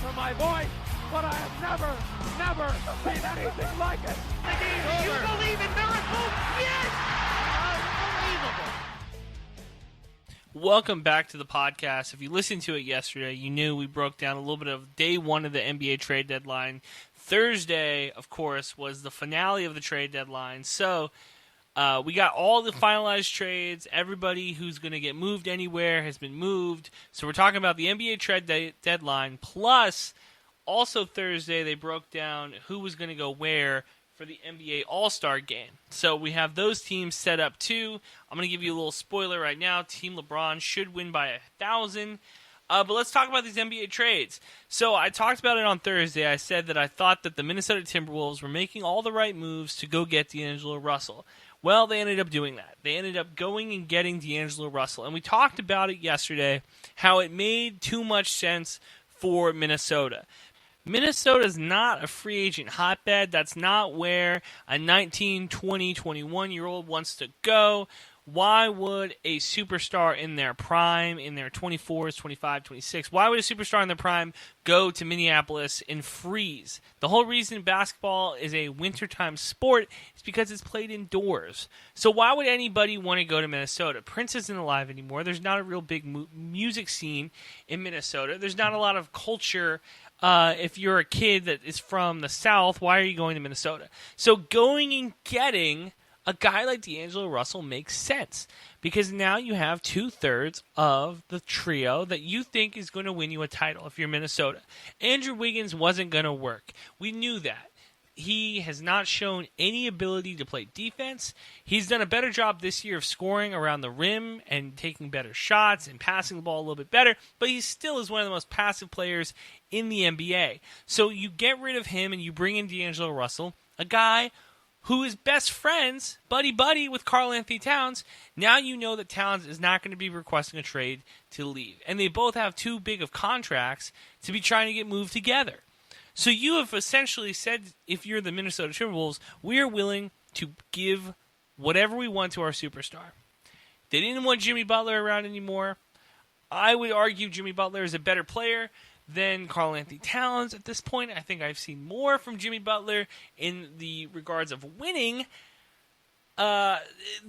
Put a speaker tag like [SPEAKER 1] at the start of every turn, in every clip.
[SPEAKER 1] for my voice, but I have never seen anything like it.
[SPEAKER 2] You believe in miracles? Yes! Unbelievable.
[SPEAKER 3] Welcome back to the podcast. If you listened to it yesterday, you knew we broke down a little bit of day one of the NBA trade deadline. Thursday, of course, was the finale of the trade deadline. So we got all the finalized trades. Everybody who's going to get moved anywhere has been moved. So we're talking about the NBA trade deadline. Plus, also Thursday, they broke down who was going to go where for the NBA All-Star Game. So we have those teams set up too. I'm going to give you a little spoiler right now. Team LeBron should win by 1,000. But let's talk about these NBA trades. So I talked about it on Thursday. I said that I thought that the Minnesota Timberwolves were making all the right moves to go get D'Angelo Russell. Well, they ended up doing that. They ended up going and getting D'Angelo Russell. And we talked about it yesterday, how it made too much sense for Minnesota. Minnesota's not a free agent hotbed. That's not where a 19, 20, 21-year-old wants to go. Why would a superstar in their prime, in their 24s, 25, 26, why would a superstar in their prime go to Minneapolis and freeze? The whole reason basketball is a wintertime sport is because it's played indoors. So why would anybody want to go to Minnesota? Prince isn't alive anymore. There's not a real big music scene in Minnesota. There's not a lot of culture. If you're a kid that is from the South, why are you going to Minnesota? So going and getting a guy like D'Angelo Russell makes sense because now you have 2/3 of the trio that you think is going to win you a title if you're Minnesota. Andrew Wiggins wasn't going to work. We knew that. He has not shown any ability to play defense. He's done a better job this year of scoring around the rim and taking better shots and passing the ball a little bit better, but he still is one of the most passive players in the NBA. So you get rid of him and you bring in D'Angelo Russell, a guy who is best friends, buddy-buddy, with Karl Anthony Towns. Now you know that Towns is not going to be requesting a trade to leave. And they both have too big of contracts to be trying to get moved together. So you have essentially said, if you're the Minnesota Timberwolves, we are willing to give whatever we want to our superstar. They didn't want Jimmy Butler around anymore. I would argue Jimmy Butler is a better player than Karl Anthony Towns at this point. I think I've seen more from Jimmy Butler in the regards of winning. That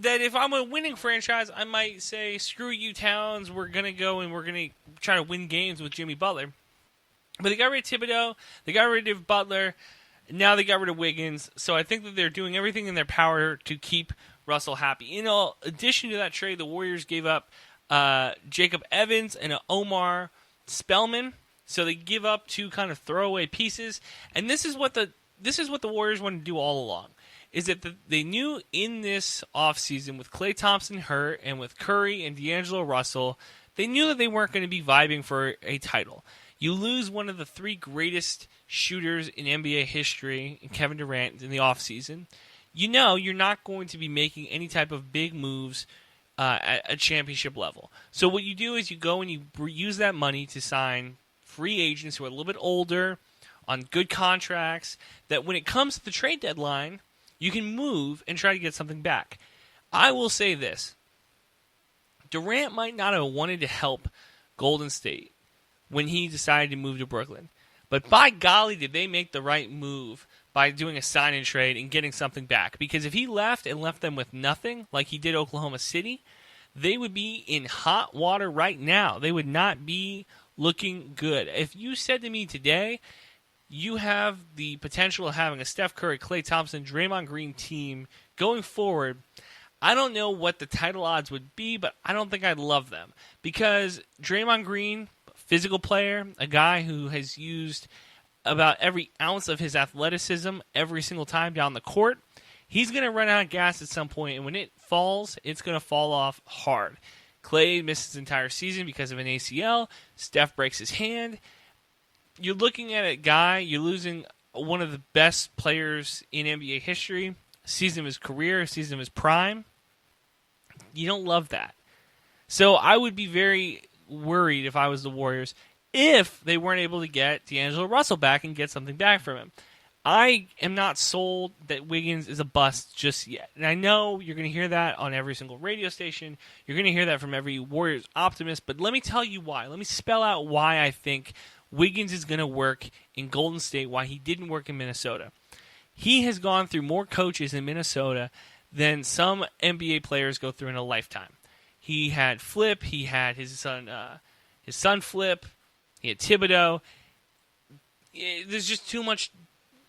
[SPEAKER 3] if I'm a winning franchise, I might say, screw you, Towns. We're going to go and we're going to try to win games with Jimmy Butler. But they got rid of Thibodeau. They got rid of Butler. Now they got rid of Wiggins. So I think that they're doing everything in their power to keep Russell happy. In addition to that trade, the Warriors gave up Jacob Evans and Omar Spellman. So they give up two kind of throwaway pieces, and this is what the Warriors wanted to do all along. Is that they knew in this offseason with Klay Thompson hurt and with Curry and D'Angelo Russell, they knew that they weren't going to be vibing for a title. You lose one of the three greatest shooters in NBA history, in Kevin Durant, in the offseason. You know you're not going to be making any type of big moves at a championship level. So what you do is you go and you use that money to sign free agents who are a little bit older, on good contracts, that when it comes to the trade deadline, you can move and try to get something back. I will say this. Durant might not have wanted to help Golden State when he decided to move to Brooklyn. But by golly, did they make the right move by doing a sign and trade and getting something back. Because if he left and left them with nothing, like he did Oklahoma City, they would be in hot water right now. They would not be looking good. If you said to me today, you have the potential of having a Steph Curry, Klay Thompson, Draymond Green team going forward, I don't know what the title odds would be, but I don't think I'd love them. Because Draymond Green, physical player, a guy who has used about every ounce of his athleticism every single time down the court, he's going to run out of gas at some point, and when it falls, it's going to fall off hard. Klay misses his entire season because of an ACL. Steph breaks his hand. You're looking at a guy, you're losing one of the best players in NBA history, season of his career, season of his prime. You don't love that. So I would be very worried if I was the Warriors if they weren't able to get D'Angelo Russell back and get something back from him. I am not sold that Wiggins is a bust just yet. And I know you're going to hear that on every single radio station. You're going to hear that from every Warriors optimist. But let me tell you why. Let me spell out why I think Wiggins is going to work in Golden State, why he didn't work in Minnesota. He has gone through more coaches in Minnesota than some NBA players go through in a lifetime. He had Flip. He had his son Flip. He had Thibodeau. There's just too much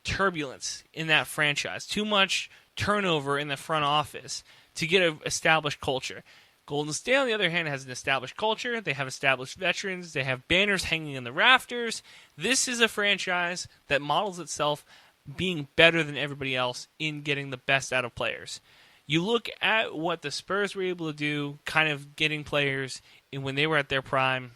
[SPEAKER 3] turbulence in that franchise. Too much turnover in the front office to get an established culture. Golden State, on the other hand, has an established culture. They have established veterans. They have banners hanging in the rafters. This is a franchise that models itself being better than everybody else in getting the best out of players. You look at what the Spurs were able to do, kind of getting players when they were at their prime.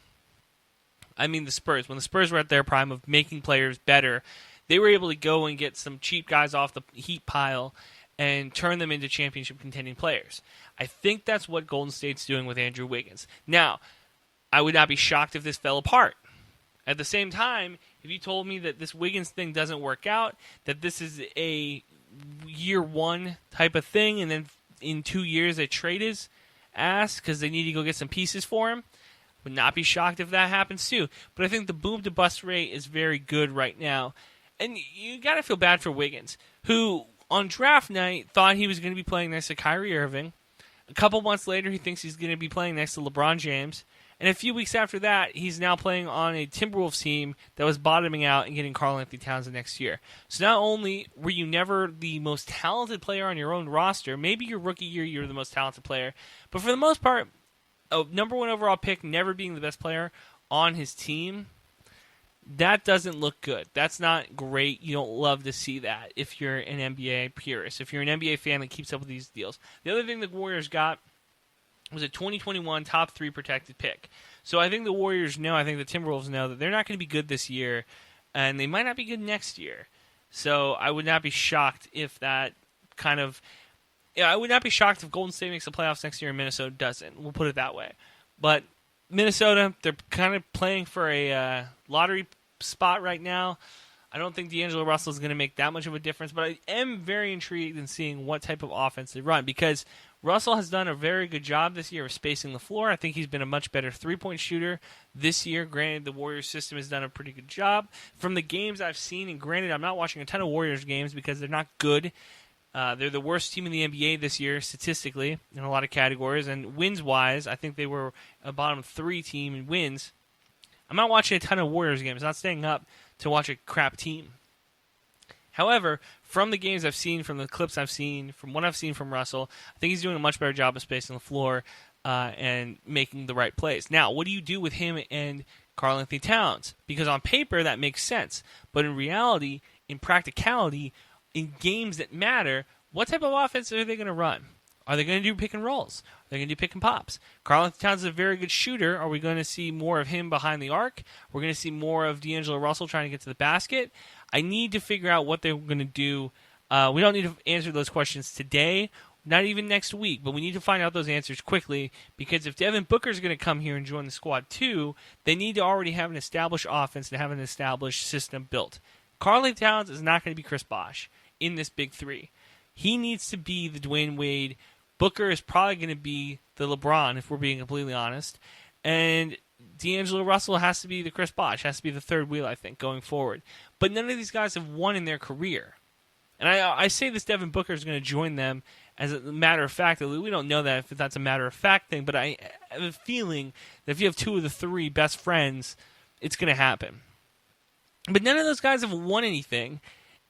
[SPEAKER 3] I mean the Spurs. When the Spurs were at their prime of making players better, they were able to go and get some cheap guys off the heat pile and turn them into championship contending players. I think that's what Golden State's doing with Andrew Wiggins. Now, I would not be shocked if this fell apart. At the same time, if you told me that this Wiggins thing doesn't work out, that this is a year one type of thing, and then in 2 years they trade his ass because they need to go get some pieces for him, would not be shocked if that happens too. But I think the boom to bust rate is very good right now. And you got to feel bad for Wiggins, who on draft night thought he was going to be playing next to Kyrie Irving. A couple months later, he thinks he's going to be playing next to LeBron James. And a few weeks after that, he's now playing on a Timberwolves team that was bottoming out and getting Karl-Anthony Towns next year. So not only were you never the most talented player on your own roster, maybe your rookie year you were the most talented player, but for the most part, a number one overall pick never being the best player on his team, that doesn't look good. That's not great. You don't love to see that if you're an NBA purist, if you're an NBA fan that keeps up with these deals. The other thing the Warriors got was a 2021 top 3 protected pick. So I think the Warriors know, I think the Timberwolves know that they're not going to be good this year, and they might not be good next year. So I would not be shocked if that kind of... Yeah, I would not be shocked if Golden State makes the playoffs next year and Minnesota doesn't. We'll put it that way. But Minnesota, they're kind of playing for a lottery spot right now. I don't think D'Angelo Russell is going to make that much of a difference, but I am very intrigued in seeing what type of offense they run, because Russell has done a very good job this year of spacing the floor. I think he's been a much better three-point shooter this year. Granted, the Warriors system has done a pretty good job. From the games I've seen, and granted, I'm not watching a ton of Warriors games because they're not good. They're the worst team in the NBA this year, statistically, in a lot of categories. And wins-wise, I think they were a bottom 3 team in wins. I'm not watching a ton of Warriors games. I'm not staying up to watch a crap team. However, from the games I've seen, from the clips I've seen, from what I've seen from Russell, I think he's doing a much better job of spacing the floor and making the right plays. Now, what do you do with him and Karl-Anthony Towns? Because on paper, that makes sense. But in reality, in practicality, in games that matter, what type of offense are they going to run? Are they going to do pick and rolls? Are they going to do pick and pops? Karl-Anthony Towns is a very good shooter. Are we going to see more of him behind the arc? We're going to see more of D'Angelo Russell trying to get to the basket. I need to figure out what they're going to do. We don't need to answer those questions today, not even next week, but we need to find out those answers quickly, because if Devin Booker is going to come here and join the squad too, they need to already have an established offense and have an established system built. Karl-Anthony Towns is not going to be Chris Bosh in this big 3. He needs to be the Dwayne Wade. Booker is probably going to be the LeBron, if we're being completely honest. And D'Angelo Russell has to be the Chris Bosh, has to be the third wheel, I think, going forward. But none of these guys have won in their career. And I say this Devin Booker is going to join them as a matter of fact. We don't know that if that's a matter of fact thing, but I have a feeling that if you have 2 of the 3 best friends, it's going to happen. But none of those guys have won anything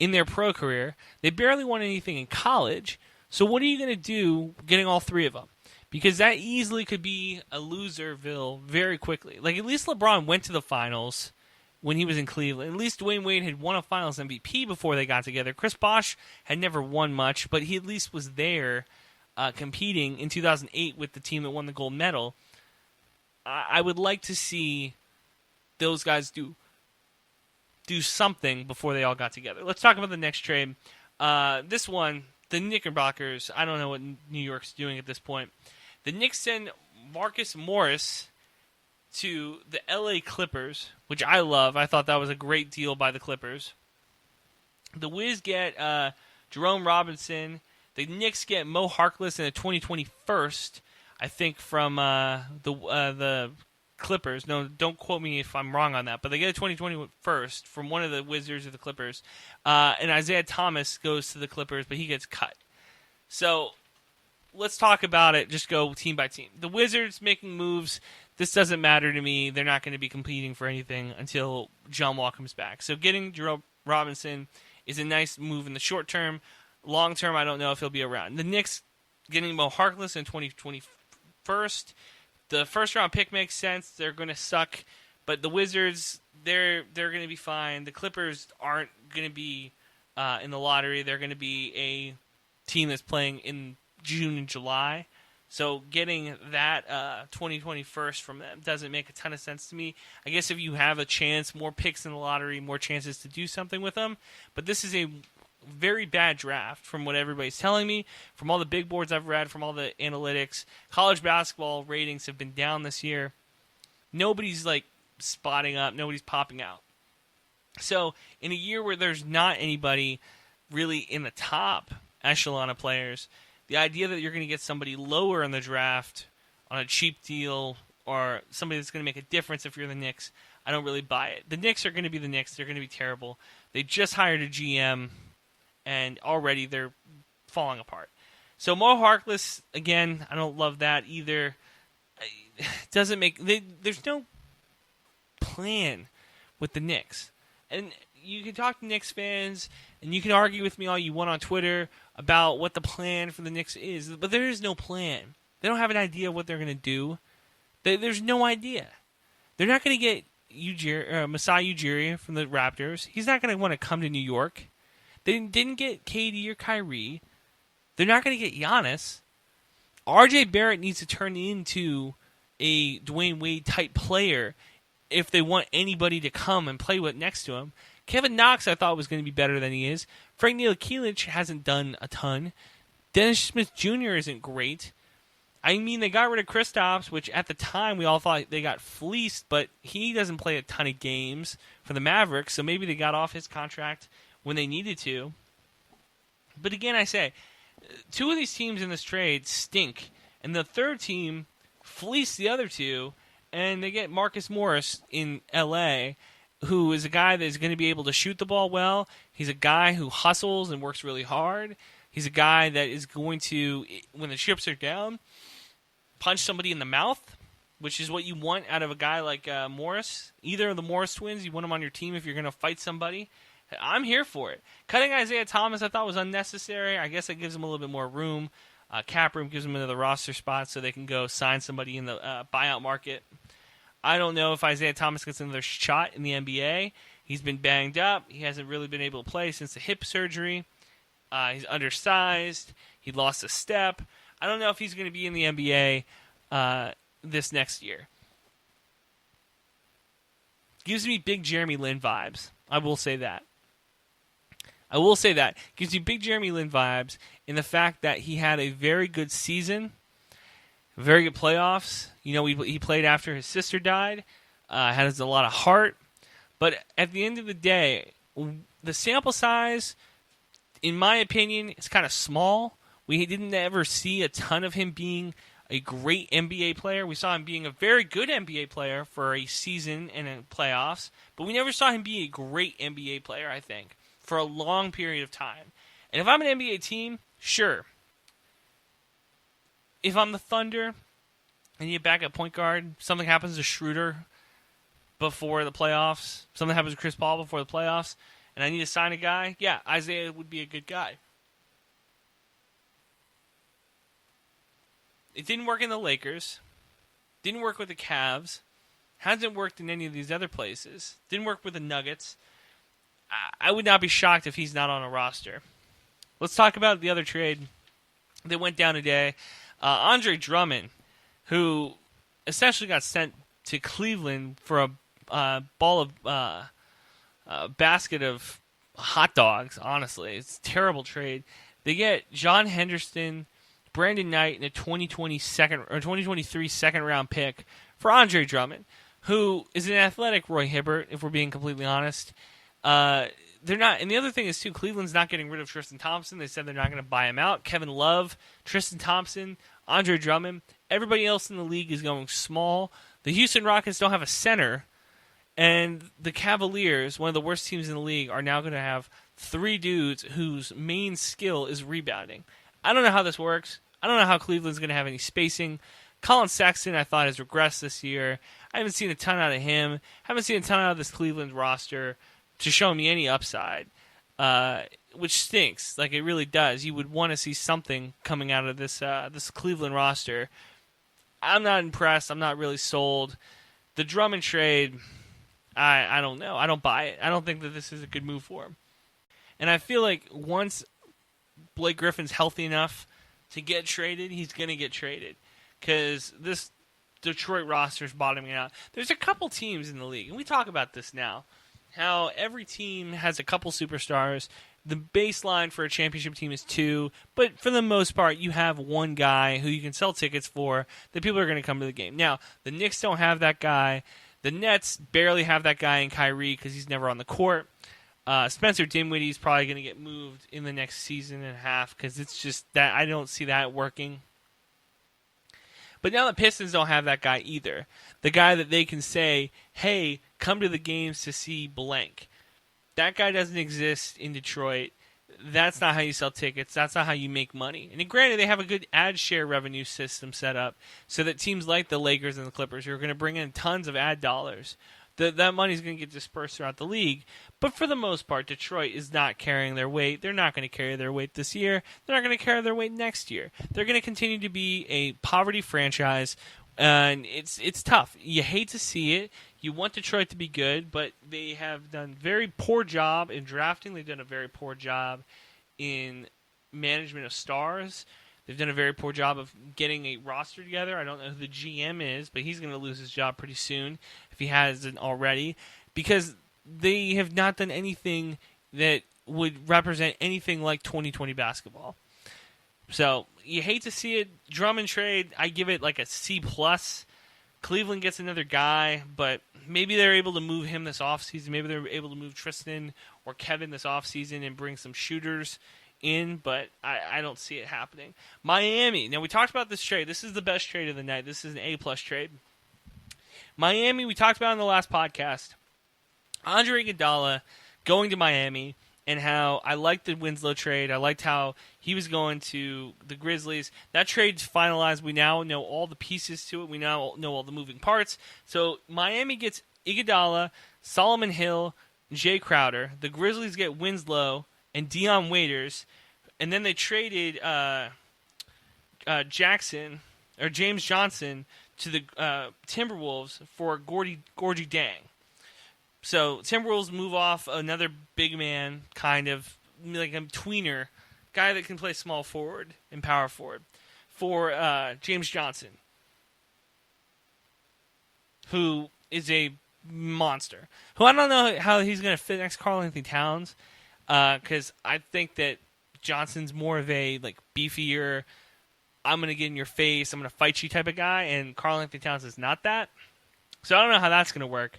[SPEAKER 3] in their pro career. They barely won anything in college. So what are you going to do getting all 3 of them? Because that easily could be a loserville very quickly. Like, at least LeBron went to the finals when he was in Cleveland. At least Dwayne Wade had won a finals MVP before they got together. Chris Bosh had never won much, but he at least was there competing in 2008 with the team that won the gold medal. I would like to see those guys do something before they all got together. Let's talk about the next trade. This one, the Knickerbockers, I don't know what New York's doing at this point. The Knicks send Marcus Morris to the LA Clippers, which I love. I thought that was a great deal by the Clippers. The Wiz get Jerome Robinson. The Knicks get Mo Harkless in a 2020 first, I think, from the Clippers. No, don't quote me if I'm wrong on that, but they get a 2020 first from one of the Wizards or the Clippers. And Isaiah Thomas goes to the Clippers, but he gets cut. So let's talk about it. Just go team by team. The Wizards making moves. This doesn't matter to me. They're not going to be competing for anything until John Wall comes back. So getting Jerome Robinson is a nice move in the short term. Long term, I don't know if he'll be around. The Knicks getting Mo Harkless in 2021. The first round pick makes sense. They're going to suck, but the Wizards, they're going to be fine. The Clippers aren't going to be in the lottery. They're going to be a team that's playing in June and July. So getting that 2020 first from them doesn't make a ton of sense to me. I guess if you have a chance, more picks in the lottery, more chances to do something with them. But this is a very bad draft from what everybody's telling me, from all the big boards I've read, from all the analytics. College basketball ratings have been down this year. Nobody's like spotting up. Nobody's popping out. So in a year where there's not anybody really in the top echelon of players, the idea that you're going to get somebody lower in the draft on a cheap deal or somebody that's going to make a difference if you're the Knicks, I don't really buy it. The Knicks are going to be the Knicks. They're going to be terrible. They just hired a GM, and already they're falling apart. So Mo Harkless, again, I don't love that either. Doesn't make there's no plan with the Knicks. And you can talk to Knicks fans, and you can argue with me all you want on Twitter about what the plan for the Knicks is, but there is no plan. They don't have an idea of what they're going to do. There's no idea. They're not going to get Masai Ujiri from the Raptors. He's not going to want to come to New York. They didn't get KD or Kyrie. They're not going to get Giannis. RJ Barrett needs to turn into a Dwayne Wade type player if they want anybody to come and play with next to him. Kevin Knox, I thought, was going to be better than he is. Frank Ntilikina hasn't done a ton. Dennis Smith Jr. isn't great. I mean, they got rid of Kristaps, which at the time we all thought they got fleeced, but he doesn't play a ton of games for the Mavericks, so maybe they got off his contract when they needed to. But again, I say, two of these teams in this trade stink, and the third team fleeced the other two, and they get Marcus Morris in L.A., who is a guy that is going to be able to shoot the ball well. He's a guy who hustles and works really hard. He's a guy that is going to, when the chips are down, punch somebody in the mouth, which is what you want out of a guy like Morris. Either of the Morris twins, you want them on your team if you're going to fight somebody. I'm here for it. Cutting Isaiah Thomas I thought was unnecessary. I guess it gives them a little bit more room. Cap room gives them another roster spot so they can go sign somebody in the buyout market. I don't know if Isaiah Thomas gets another shot in the NBA. He's been banged up. He hasn't really been able to play since the hip surgery. He's undersized. He lost a step. I don't know if he's going to be in the NBA this next year. Gives me big Jeremy Lin vibes. I will say that. Gives you big Jeremy Lin vibes in the fact that he had a very good season, very good playoffs. You know, he played after his sister died, has a lot of heart. But at the end of the day, the sample size, in my opinion, is kind of small. We didn't ever see a ton of him being a great NBA player. We saw him being a very good NBA player for a season and in playoffs, but we never saw him be a great NBA player, I think, for a long period of time. And if I'm an NBA team, sure. If I'm the Thunder, I need a backup point guard. Something happens to Schroeder before the playoffs. Something happens to Chris Paul before the playoffs. And I need to sign a guy. Yeah, Isaiah would be a good guy. It didn't work in the Lakers. Didn't work with the Cavs. Hasn't worked in any of these other places. Didn't work with the Nuggets. I would not be shocked if he's not on a roster. Let's talk about the other trade that went down today. Andre Drummond, who essentially got sent to Cleveland for a basket of hot dogs, honestly. It's a terrible trade. They get John Henderson, Brandon Knight, and a 2023 second-round pick for Andre Drummond, who is an athletic Roy Hibbert, if we're being completely honest. They're not, and the other thing is, too, Cleveland's not getting rid of Tristan Thompson. They said they're not going to buy him out. Kevin Love, Tristan Thompson, Andre Drummond, everybody else in the league is going small. The Houston Rockets don't have a center, and the Cavaliers, one of the worst teams in the league, are now going to have 3 dudes whose main skill is rebounding. I don't know how this works. I don't know how Cleveland's going to have any spacing. Colin Sexton, I thought, has regressed this year. I haven't seen a ton out of him. Haven't seen a ton out of this Cleveland roster to show me any upside, which stinks. Like, it really does. You would want to see something coming out of this Cleveland roster. I'm not impressed. I'm not really sold. The Drummond trade, I don't know. I don't buy it. I don't think that this is a good move for him. And I feel like once Blake Griffin's healthy enough to get traded, he's going to get traded. Because this Detroit roster is bottoming out. There's a couple teams in the league, and we talk about this now, how every team has a couple superstars. The baseline for a championship team is 2, but for the most part, you have one guy who you can sell tickets for that people are going to come to the game. Now, the Knicks don't have that guy. The Nets barely have that guy in Kyrie because he's never on the court. Spencer Dinwiddie is probably going to get moved in the next season and a half because it's just that I don't see that working. But now the Pistons don't have that guy either. The guy that they can say, hey, come to the games to see blank. That guy doesn't exist in Detroit. That's not how you sell tickets. That's not how you make money. And granted, they have a good ad share revenue system set up so that teams like the Lakers and the Clippers are going to bring in tons of ad dollars. That money is going to get dispersed throughout the league. But for the most part, Detroit is not carrying their weight. They're not going to carry their weight this year. They're not going to carry their weight next year. They're going to continue to be a poverty franchise, and it's tough. You hate to see it. You want Detroit to be good, but they have done a very poor job in drafting. They've done a very poor job in management of stars. They've done a very poor job of getting a roster together. I don't know who the GM is, but he's going to lose his job pretty soon if he hasn't already, because they have not done anything that would represent anything like 2020 basketball. So you hate to see it. Drummond trade, I give it like a C+. Cleveland gets another guy, but maybe they're able to move him this offseason. Maybe they're able to move Tristan or Kevin this offseason and bring some shooters in, but I don't see it happening. Miami. Now, we talked about this trade. This is the best trade of the night. This is an A+ trade. Miami, we talked about in the last podcast. Andre Iguodala going to Miami, and how I liked the Winslow trade. I liked how he was going to the Grizzlies. That trade's finalized. We now know all the pieces to it. We now know all the moving parts. So Miami gets Iguodala, Solomon Hill, Jay Crowder. The Grizzlies get Winslow and Dion Waiters, and then they traded James Johnson to the Timberwolves for Gorgie Dang. So Timberwolves move off another big man, kind of like a tweener, guy that can play small forward and power forward, for James Johnson, who is a monster. Who I don't know how he's going to fit next to Karl Anthony Towns, because I think that Johnson's more of a like beefier, I'm going to get in your face, I'm going to fight you type of guy, and Karl Anthony Towns is not that. So I don't know how that's going to work.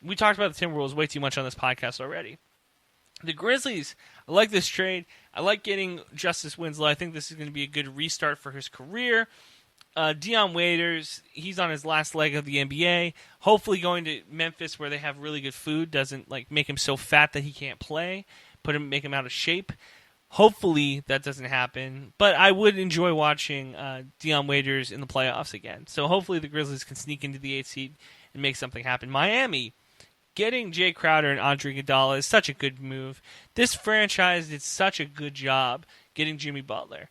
[SPEAKER 3] We talked about the Timberwolves way too much on this podcast already. The Grizzlies, I like this trade. I like getting Justice Winslow. I think this is going to be a good restart for his career. Dion Waiters, he's on his last leg of the NBA. Hopefully going to Memphis where they have really good food doesn't like make him so fat that he can't play, make him out of shape. Hopefully that doesn't happen. But I would enjoy watching Dion Waiters in the playoffs again. So hopefully the Grizzlies can sneak into the 8th seed and make something happen. Miami, getting Jay Crowder and Andre Iguodala is such a good move. This franchise did such a good job getting Jimmy Butler.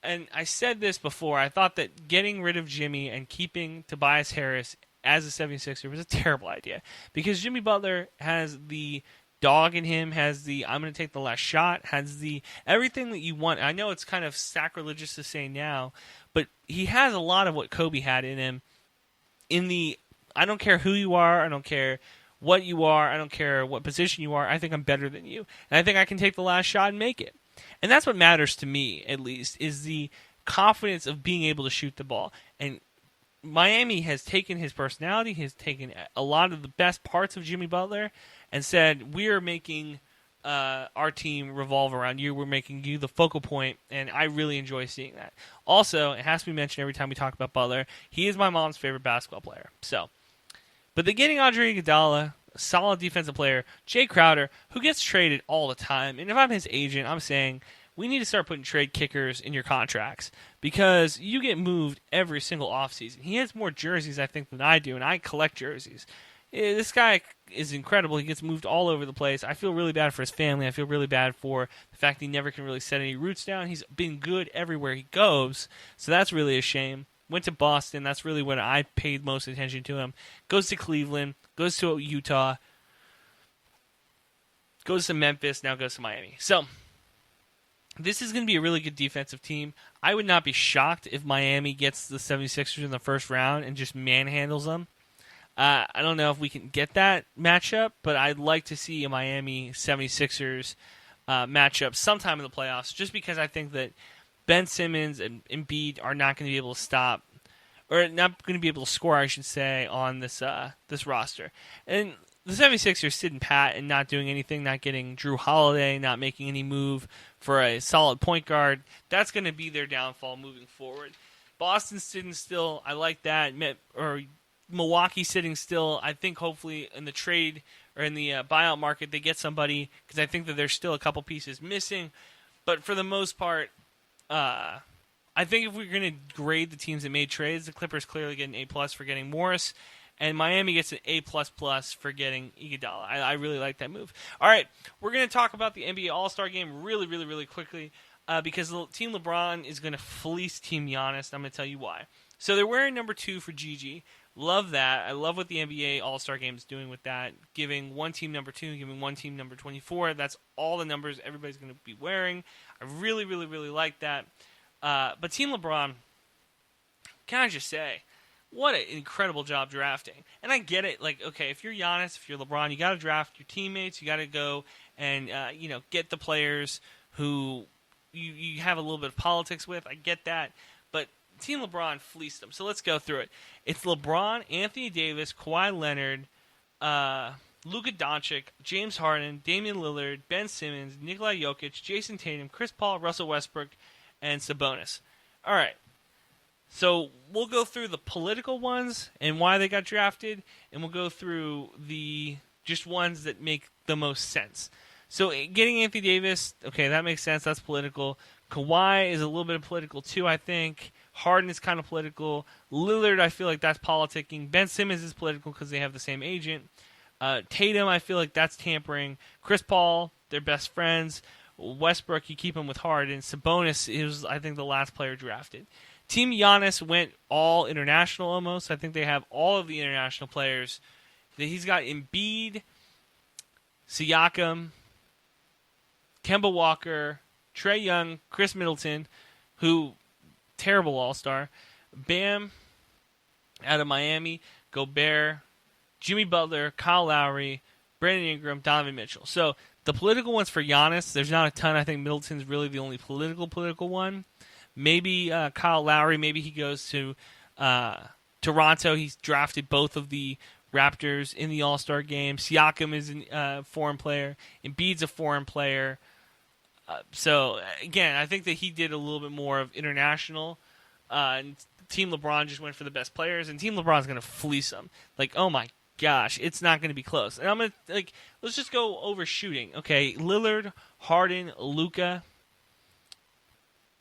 [SPEAKER 3] And I said this before, I thought that getting rid of Jimmy and keeping Tobias Harris as a 76er was a terrible idea. Because Jimmy Butler has the dog in him, has the I'm going to take the last shot, has the everything that you want. I know it's kind of sacrilegious to say now, but he has a lot of what Kobe had in him. In the, I don't care who you are, I don't care what you are, I don't care what position you are, I think I'm better than you. And I think I can take the last shot and make it. And that's what matters to me, at least, is the confidence of being able to shoot the ball. And Miami has taken his personality, has taken a lot of the best parts of Jimmy Butler, and said, we are making our team revolve around you. We're making you the focal point, and I really enjoy seeing that. Also, it has to be mentioned every time we talk about Butler, he is my mom's favorite basketball player. So, but they're getting Andre Iguodala, a solid defensive player, Jay Crowder, who gets traded all the time. And if I'm his agent, I'm saying we need to start putting trade kickers in your contracts because you get moved every single offseason. He has more jerseys, I think, than I do, and I collect jerseys. This guy is incredible. He gets moved all over the place. I feel really bad for his family. I feel really bad for the fact he never can really set any roots down. He's been good everywhere he goes, so that's really a shame. Went to Boston. That's really when I paid most attention to him. Goes to Cleveland. Goes to Utah. Goes to Memphis. Now goes to Miami. So this is going to be a really good defensive team. I would not be shocked if Miami gets the 76ers in the first round and just manhandles them. I don't know if we can get that matchup, but I'd like to see a Miami 76ers matchup sometime in the playoffs just because I think that Ben Simmons and Embiid are not going to be able to stop, or not going to be able to score, I should say, on this roster. And the 76ers sitting pat and not doing anything, not getting Drew Holiday, not making any move for a solid point guard, that's going to be their downfall moving forward. Boston sitting still, I like that. Or Milwaukee sitting still, I think hopefully in the trade or in the buyout market they get somebody because I think that there's still a couple pieces missing. But for the most part, I think if we're going to grade the teams that made trades, the Clippers clearly get an A+ for getting Morris, and Miami gets an A++ for getting Iguodala. I really like that move. All right, we're going to talk about the NBA All-Star Game really, really, really quickly because Team LeBron is going to fleece Team Giannis. I'm going to tell you why. So they're wearing number 2 for Gigi. Love that. I love what the NBA All-Star Game is doing with that, giving one team number 2, giving one team number 24. That's all the numbers everybody's going to be wearing. I really, really, really like that. But Team LeBron, can I just say, what an incredible job drafting. And I get it. Like, okay, if you're Giannis, if you're LeBron, you got to draft your teammates. You got to go and get the players who you have a little bit of politics with. I get that. But Team LeBron fleeced them. So let's go through it. It's LeBron, Anthony Davis, Kawhi Leonard, Luka Doncic, James Harden, Damian Lillard, Ben Simmons, Nikola Jokic, Jason Tatum, Chris Paul, Russell Westbrook, and Sabonis. All right. So we'll go through the political ones and why they got drafted, and we'll go through the just ones that make the most sense. So getting Anthony Davis, okay, that makes sense. That's political. Kawhi is a little bit of political too, I think. Harden is kind of political. Lillard, I feel like that's politicking. Ben Simmons is political because they have the same agent. Tatum, I feel like that's tampering. Chris Paul, they're best friends. Westbrook, you keep him with Harden. Sabonis is, I think, the last player drafted. Team Giannis went all international almost. I think they have all of the international players. He's got Embiid, Siakam, Kemba Walker, Trae Young, Chris Middleton, who, terrible all-star, Bam out of Miami, Gobert, Jimmy Butler, Kyle Lowry, Brandon Ingram, Donovan Mitchell. So the political ones for Giannis, there's not a ton. I think Middleton's really the only political one. Maybe Kyle Lowry, maybe he goes to Toronto. He's drafted both of the Raptors in the All-Star game. Siakam is a foreign player. Embiid's a foreign player. So, again, I think that he did a little bit more of international. And Team LeBron just went for the best players, and Team LeBron's going to fleece them. Like, oh my gosh, it's not going to be close. And I'm going to, let's just go over shooting. Okay, Lillard, Harden, Luka.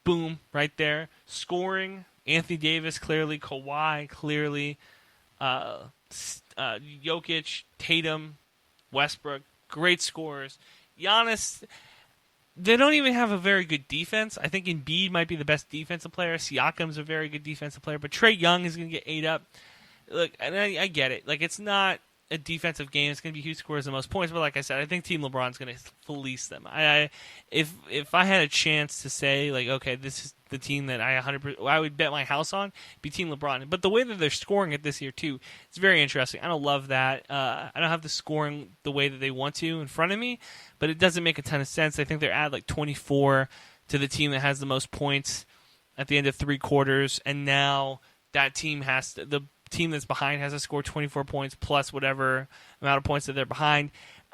[SPEAKER 3] Boom, right there. Scoring, Anthony Davis, clearly. Kawhi, clearly. Jokic, Tatum, Westbrook, great scorers. Giannis, they don't even have a very good defense. I think Embiid might be the best defensive player. Siakam's a very good defensive player, but Trae Young is going to get ate up. Look, and I get it. Like, it's not a defensive game. It's going to be who scores the most points. But like I said, I think Team LeBron's going to fleece them. If I had a chance to say, like, okay, this is the team that I would bet my house on, be Team LeBron. But the way that they're scoring it this year too, it's very interesting. I don't love that. I don't have the scoring the way that they want to in front of me, but it doesn't make a ton of sense. I think they're at like 24 to the team that has the most points at the end of 3 quarters, and now that team has to, the team that's behind has to score 24 points plus whatever amount of points that they're behind.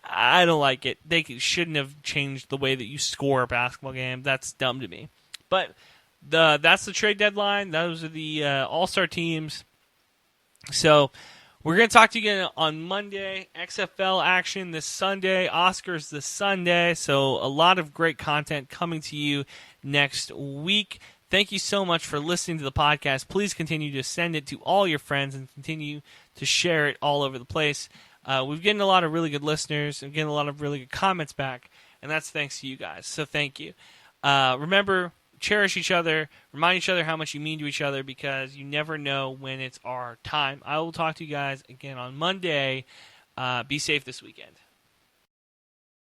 [SPEAKER 3] I don't like it. They shouldn't have changed the way that you score a basketball game. That's dumb to me. But that's the trade deadline. Those are the all-star teams. So we're going to talk to you again on Monday. XFL action this Sunday. Oscars this Sunday. So a lot of great content coming to you next week. Thank you so much for listening to the podcast. Please continue to send it to all your friends and continue to share it all over the place. We've gotten a lot of really good listeners and getting a lot of really good comments back, and that's thanks to you guys. So thank you. Remember, cherish each other, remind each other how much you mean to each other, because you never know when it's our time. I will talk to you guys again on Monday. Be safe this weekend.